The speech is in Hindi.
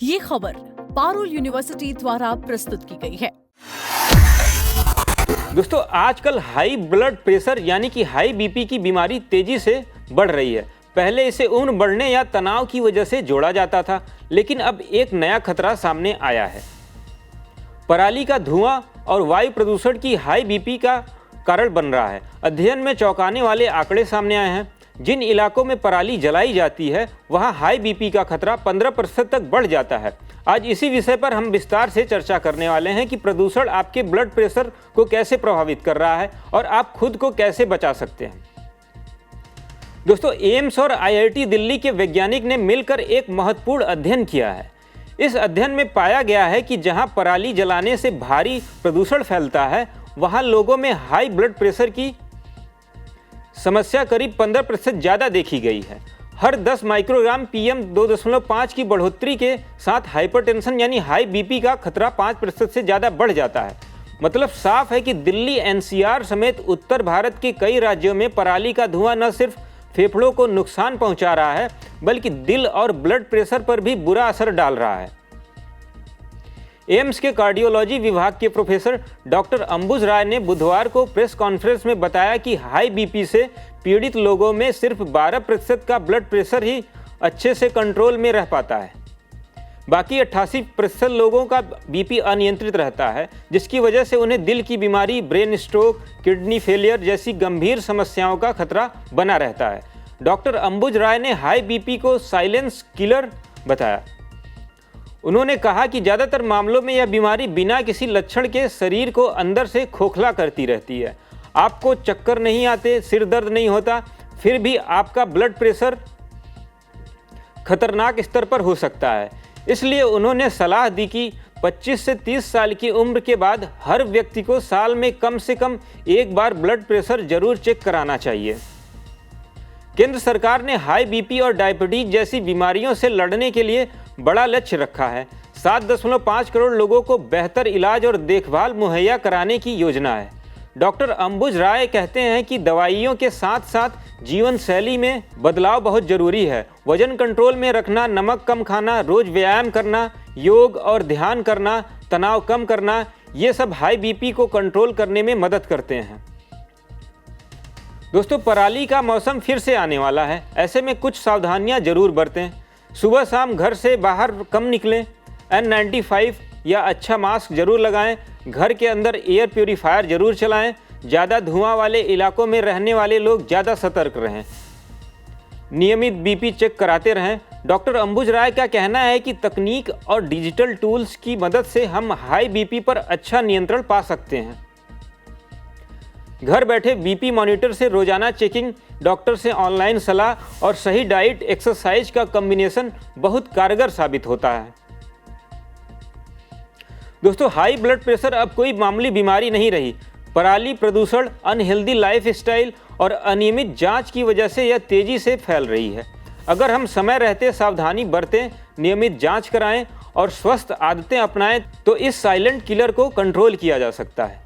ये खबर पारुल यूनिवर्सिटी द्वारा प्रस्तुत की गई है। दोस्तों, आजकल हाई ब्लड प्रेशर यानी कि हाई बीपी की बीमारी तेजी से बढ़ रही है। पहले इसे उम्र बढ़ने या तनाव की वजह से जोड़ा जाता था, लेकिन अब एक नया खतरा सामने आया है। पराली का धुआं और वायु प्रदूषण की हाई बीपी का कारण बन रहा है। अध्ययन में चौंकाने वाले आंकड़े सामने आए हैं। जिन इलाकों में पराली जलाई जाती है वहां हाई बीपी का खतरा 15% तक बढ़ जाता है। आज इसी विषय पर हम विस्तार से चर्चा करने वाले हैं कि प्रदूषण आपके ब्लड प्रेशर को कैसे प्रभावित कर रहा है और आप खुद को कैसे बचा सकते हैं। दोस्तों, एम्स और IIT दिल्ली के वैज्ञानिक ने मिलकर एक महत्वपूर्ण अध्ययन किया है। इस अध्ययन में पाया गया है कि जहां पराली जलाने से भारी प्रदूषण फैलता है, वहां लोगों में हाई ब्लड प्रेशर की समस्या करीब 15% ज़्यादा देखी गई है। हर 10 माइक्रोग्राम PM 2.5 की बढ़ोतरी के साथ हाइपरटेंशन यानी हाई बीपी का खतरा 5% से ज़्यादा बढ़ जाता है। मतलब साफ है कि दिल्ली, NCR समेत उत्तर भारत के कई राज्यों में पराली का धुआं न सिर्फ फेफड़ों को नुकसान पहुंचा रहा है, बल्कि दिल और ब्लड प्रेशर पर भी बुरा असर डाल रहा है। एम्स के कार्डियोलॉजी विभाग के प्रोफेसर डॉक्टर अंबुज राय ने बुधवार को प्रेस कॉन्फ्रेंस में बताया कि हाई बीपी से पीड़ित लोगों में सिर्फ 12% का ब्लड प्रेशर ही अच्छे से कंट्रोल में रह पाता है। बाकी 88% लोगों का बीपी अनियंत्रित रहता है, जिसकी वजह से उन्हें दिल की बीमारी, ब्रेन स्ट्रोक, किडनी फेलियर जैसी गंभीर समस्याओं का खतरा बना रहता है। डॉक्टर अंबुज राय ने हाई बीपी को साइलेंस किलर बताया। उन्होंने कहा कि ज़्यादातर मामलों में यह बीमारी बिना किसी लक्षण के शरीर को अंदर से खोखला करती रहती है। आपको चक्कर नहीं आते, सिर दर्द नहीं होता, फिर भी आपका ब्लड प्रेशर खतरनाक स्तर पर हो सकता है। इसलिए उन्होंने सलाह दी कि 25 से 30 साल की उम्र के बाद हर व्यक्ति को साल में कम से कम एक बार ब्लड प्रेशर जरूर चेक कराना चाहिए। केंद्र सरकार ने हाई बीपी और डायबिटीज जैसी बीमारियों से लड़ने के लिए बड़ा लक्ष्य रखा है। 7.5 करोड़ लोगों को बेहतर इलाज और देखभाल मुहैया कराने की योजना है। डॉक्टर अंबुज राय कहते हैं कि दवाइयों के साथ साथ जीवन शैली में बदलाव बहुत जरूरी है। वजन कंट्रोल में रखना, नमक कम खाना, रोज व्यायाम करना, योग और ध्यान करना, तनाव कम करना, ये सब हाई बीपी को कंट्रोल करने में मदद करते हैं। दोस्तों, पराली का मौसम फिर से आने वाला है। ऐसे में कुछ सावधानियां जरूर बरतें। सुबह शाम घर से बाहर कम निकलें। N95 या अच्छा मास्क जरूर लगाएं। घर के अंदर एयर प्यूरीफायर जरूर चलाएं। ज़्यादा धुआं वाले इलाकों में रहने वाले लोग ज़्यादा सतर्क रहें। नियमित बीपी चेक कराते रहें। डॉक्टर अंबुज राय का कहना है कि तकनीक और डिजिटल टूल्स की मदद से हम हाई बीपी पर अच्छा नियंत्रण पा सकते हैं। घर बैठे बीपी मॉनिटर से रोजाना चेकिंग, डॉक्टर से ऑनलाइन सलाह और सही डाइट, एक्सरसाइज का कॉम्बिनेशन बहुत कारगर साबित होता है। दोस्तों, हाई ब्लड प्रेशर अब कोई मामूली बीमारी नहीं रही। पराली, प्रदूषण, अनहेल्दी लाइफस्टाइल और अनियमित जांच की वजह से यह तेजी से फैल रही है। अगर हम समय रहते सावधानी बरतें, नियमित जांच कराएं और स्वस्थ आदतें अपनाएं तो इस साइलेंट किलर को कंट्रोल किया जा सकता है।